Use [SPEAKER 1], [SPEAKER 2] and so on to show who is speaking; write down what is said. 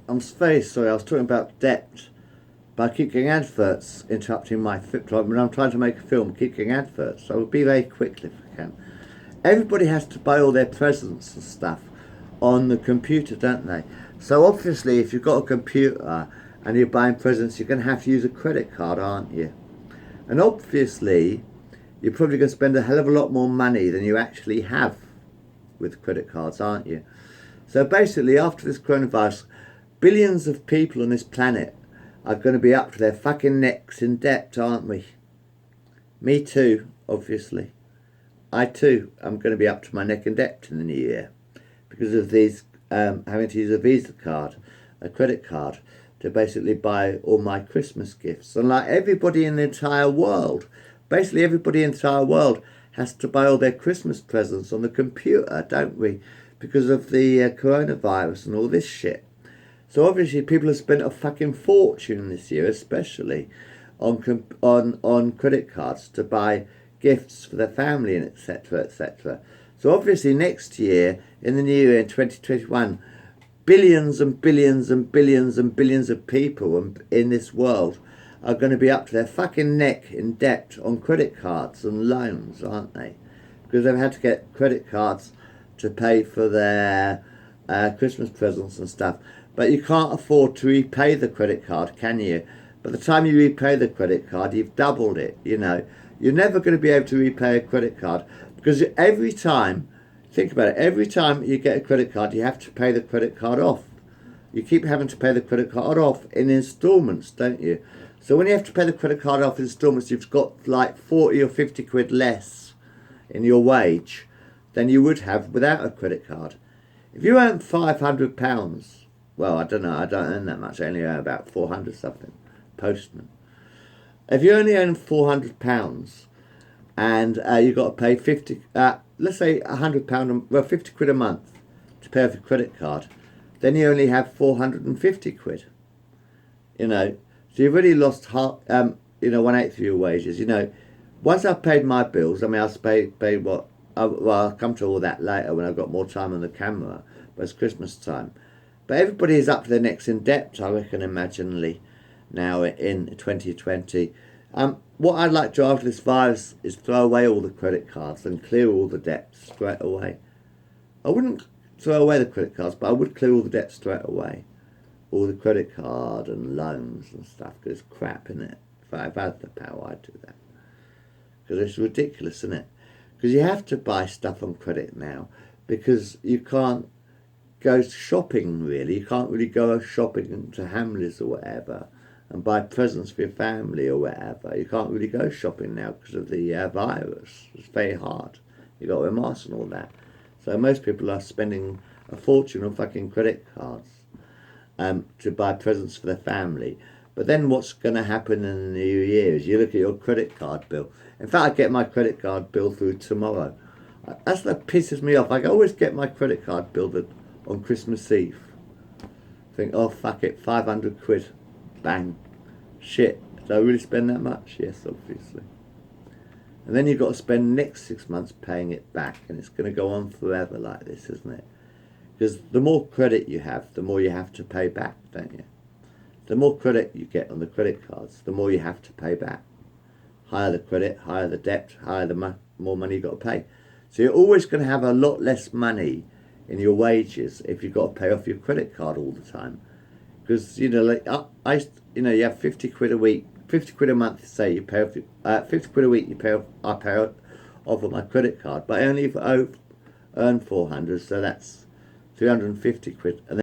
[SPEAKER 1] I'm very sorry, I was talking about debt, but I keep getting adverts interrupting my flip when I'm trying to make a film. I keep getting adverts, so I'll be very quickly if I can. Everybody has to buy all their presents and stuff on the computer, don't they? So obviously, if you've got a computer and you're buying presents, you're going to have to use a credit card, aren't you? And obviously, you're probably going to spend a hell of a lot more money than you actually have with credit cards, aren't you? So basically, after this coronavirus, billions of people on this planet are going to be up to their fucking necks in debt, aren't we? Me too, obviously. I too am going to be up to my neck in debt in the new year because of these having to use a Visa card, a credit card, to basically buy all my Christmas gifts. And like everybody in the entire world, basically everybody in the entire world has to buy all their Christmas presents on the computer, don't we? Because of the coronavirus and all this shit. So obviously people have spent a fucking fortune this year, especially on credit cards to buy gifts for their family and etc. etc. So obviously next year, in the new year in 2021, billions and billions and billions and billions of people in this world are going to be up to their fucking neck in debt on credit cards and loans, aren't they? Because they've had to get credit cards to pay for their Christmas presents and stuff. But you can't afford to repay the credit card, can you? By the time you repay the credit card, you've doubled it, you know. You're never going to be able to repay a credit card because every time, think about it, every time you get a credit card, you have to pay the credit card off. You keep having to pay the credit card off in installments, don't you? So when you have to pay the credit card off in installments, you've got like 40 or 50 quid less in your wage than you would have without a credit card. If you earn £500, well, I don't know, I don't earn that much, I only earn about 400 something, postman. If you only earn £400 and you've got to pay 50, let's say £100, well, 50 quid a month to pay off your credit card, then you only have 450 quid. You know, so you've already lost half, 1/8 of your wages. You know, once I've paid my bills, I mean, I'll pay what, well, I'll come to all that later when I've got more time on the camera, but it's Christmas time. But everybody is up to their necks in debt, I reckon, imaginally, now in 2020. What I'd like to do after this virus is throw away all the credit cards and clear all the debts straight away. I wouldn't throw away the credit cards, but I would clear all the debts straight away. All the credit card and loans and stuff, because it's crap, isn't it? If I had the power, I'd do that. Because it's ridiculous, isn't it? Because you have to buy stuff on credit now, because you can't go shopping, really. You can't really go shopping to Hamleys or whatever and buy presents for your family or whatever. You can't really go shopping now because of the virus. It's very hard. You've got to wear masks and all that. So most people are spending a fortune on fucking credit cards to buy presents for their family. But then what's going to happen in the new year is you look at your credit card bill. In fact, I get my credit card bill through tomorrow. That's what pisses me off. I always get my credit card bill on Christmas Eve. Think, oh fuck it, 500 quid. Bang. Shit. Do I really spend that much? Yes, obviously. And then you've got to spend the next 6 months paying it back, and it's going to go on forever like this, isn't it? Because the more credit you have, the more you have to pay back, don't you? The more credit you get on the credit cards, the more you have to pay back. Higher the credit, higher the debt, higher the more money you've got to pay. So you're always going to have a lot less money in your wages if you've got to pay off your credit card all the time. Because, you know, like you have 50 quid a week, 50 quid a month, say you pay off, 50 quid a week I pay off on my credit card, but I only earn 400, so that's 350 quid. And